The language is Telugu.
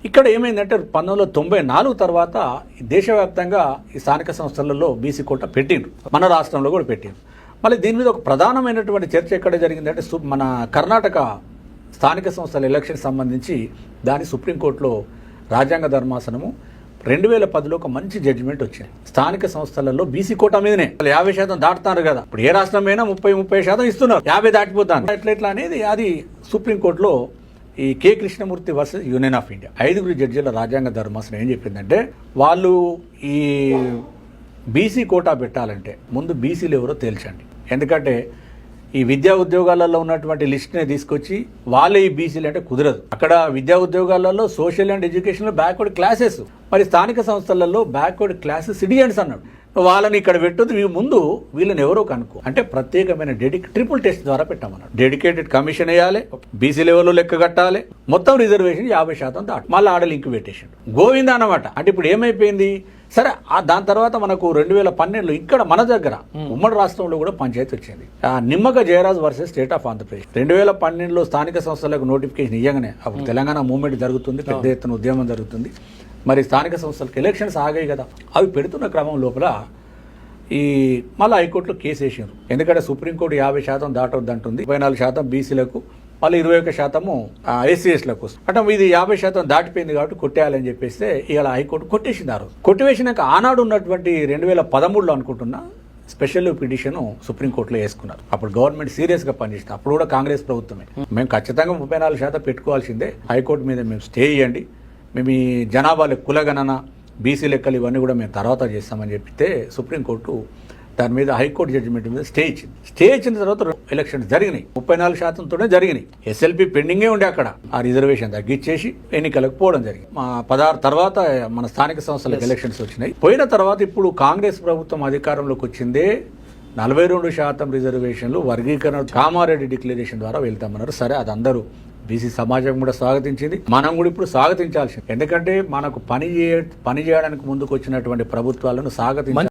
ఇక్కడ ఏమైందంటే 1994 తర్వాత దేశవ్యాప్తంగా ఈ స్థానిక సంస్థలలో బీసీ కోటా పెట్టిండ్రు, మన రాష్ట్రంలో కూడా పెట్టిండ్రు. మళ్ళీ దీని మీద ఒక ప్రధానమైనటువంటి చర్చ ఎక్కడ జరిగిందంటే మన కర్ణాటక స్థానిక సంస్థల ఎలక్షన్ సంబంధించి దాని సుప్రీంకోర్టులో రాజ్యాంగ ధర్మాసనము 2010లో ఒక మంచి జడ్జిమెంట్ వచ్చింది. స్థానిక సంస్థలలో బీసీ కోటా మీదనే 50% దాటుతున్నారు కదా, ఇప్పుడు ఏ రాష్ట్రమైనా 30% ఇస్తున్నారు, 50 దాటిపోతాను ఎట్లా అనేది అది సుప్రీంకోర్టులో ఈ K Krishnamurthy versus union of India 5 జడ్జీల రాజ్యాంగ ధర్మాసనం ఏం చెప్పిందంటే, వాళ్ళు ఈ బీసీ కోటా పెట్టాలంటే ముందు బీసీలు ఎవరో తేల్చండి. ఎందుకంటే ఈ విద్యా ఉద్యోగాలలో ఉన్నటువంటి లిస్ట్నే తీసుకొచ్చి వాళ్ళే ఈ బీసీలు అంటే కుదరదు. అక్కడ విద్యా ఉద్యోగాలలో సోషల్ అండ్ ఎడ్యుకేషన్లో బ్యాక్వర్డ్ క్లాసెస్, మరి స్థానిక సంస్థలలో బ్యాక్వర్డ్ క్లాసెస్ సిటిజన్స్ అన్నాడు. వాళ్ళని ఇక్కడ పెట్టొద్దు, ముందు వీళ్ళని ఎవరో కనుక్కో అంటే ప్రత్యేకమైన ట్రిపుల్ టెస్ట్ ద్వారా పెట్టామన్నాడు. డెడికేటెడ్ కమిషన్ వేయాలి, బీసీ లెవెల్లో లెక్క కట్టాలి, మొత్తం రిజర్వేషన్ 50% దాటి మళ్ళీ ఆడ లింక్ పెట్టేసాడు. గోవింద అన్నమాట. అంటే ఇప్పుడు ఏమైపోయింది, సరే దాని తర్వాత మనకు 2012లో ఇక్కడ మన దగ్గర ఉమ్మడి రాష్ట్రంలో కూడా పంచాయతీ వచ్చింది. Nimmaka Jayaraj versus state of Andhra Pradesh. 2012లో స్థానిక సంస్థలకు నోటిఫికేషన్ ఇవ్వగానే అప్పుడు తెలంగాణ మూవ్మెంట్ జరుగుతుంది, పెద్ద ఎత్తున ఉద్యమం జరుగుతుంది. మరి స్థానిక సంస్థలకు ఎలక్షన్స్ ఆగాయి కదా, అవి పెడుతున్న క్రమం లోపల ఈ మళ్ళీ హైకోర్టులో కేసు వేసారు. ఎందుకంటే సుప్రీంకోర్టు 50% దాటొద్దు అంటుంది, 24% బీసీలకు, మళ్ళీ 21% ఎస్సీఎస్లకు. అంటే ఇది 50% దాటిపోయింది కాబట్టి కొట్టేయాలని చెప్పేస్తే ఇవాళ హైకోర్టు కొట్టేసింది. ఆ రోజు కొట్టివేసినాక ఆనాడు ఉన్నటువంటి 2013లో అనుకుంటున్నా స్పెషల్ పిటిషన్ సుప్రీంకోర్టులో వేసుకున్నారు. అప్పుడు గవర్నమెంట్ సీరియస్గా పనిచేసింది, అప్పుడు కూడా కాంగ్రెస్ ప్రభుత్వమే. మేము ఖచ్చితంగా 34% పెట్టుకోవాల్సిందే, హైకోర్టు మీద మేము స్టే ఇవ్వండి, మేము ఈ జనాభా కులగణన బీసీ లెక్కలు ఇవన్నీ కూడా మేము తర్వాత చేస్తామని చెప్తే సుప్రీంకోర్టు దాని మీద హైకోర్టు జడ్జిమెంట్ మీద స్టే ఇచ్చింది. స్టే ఇచ్చిన తర్వాత ఎలక్షన్స్ జరిగినాయి, 34%తోనే జరిగినాయి. ఎస్ఎల్పీ పెండింగే ఉండే అక్కడ, ఆ రిజర్వేషన్ తగ్గించేసి ఎన్నికలకు పోవడం జరిగింది. 16 తర్వాత మన స్థానిక సంస్థలకు ఎలక్షన్స్ వచ్చినాయి. పోయిన తర్వాత ఇప్పుడు కాంగ్రెస్ ప్రభుత్వం అధికారంలోకి వచ్చిందే 42% రిజర్వేషన్లు వర్గీకరణ కామారెడ్డి డిక్లరేషన్ ద్వారా వెళ్తామన్నారు. సరే, అది అందరూ బీసీ సమాజం కూడా స్వాగతించింది, మనం కూడా ఇప్పుడు స్వాగతించాల్సింది. ఎందుకంటే మనకు పని చేయడానికి ముందుకు వచ్చినటువంటి ప్రభుత్వాలను స్వాగతించాలి.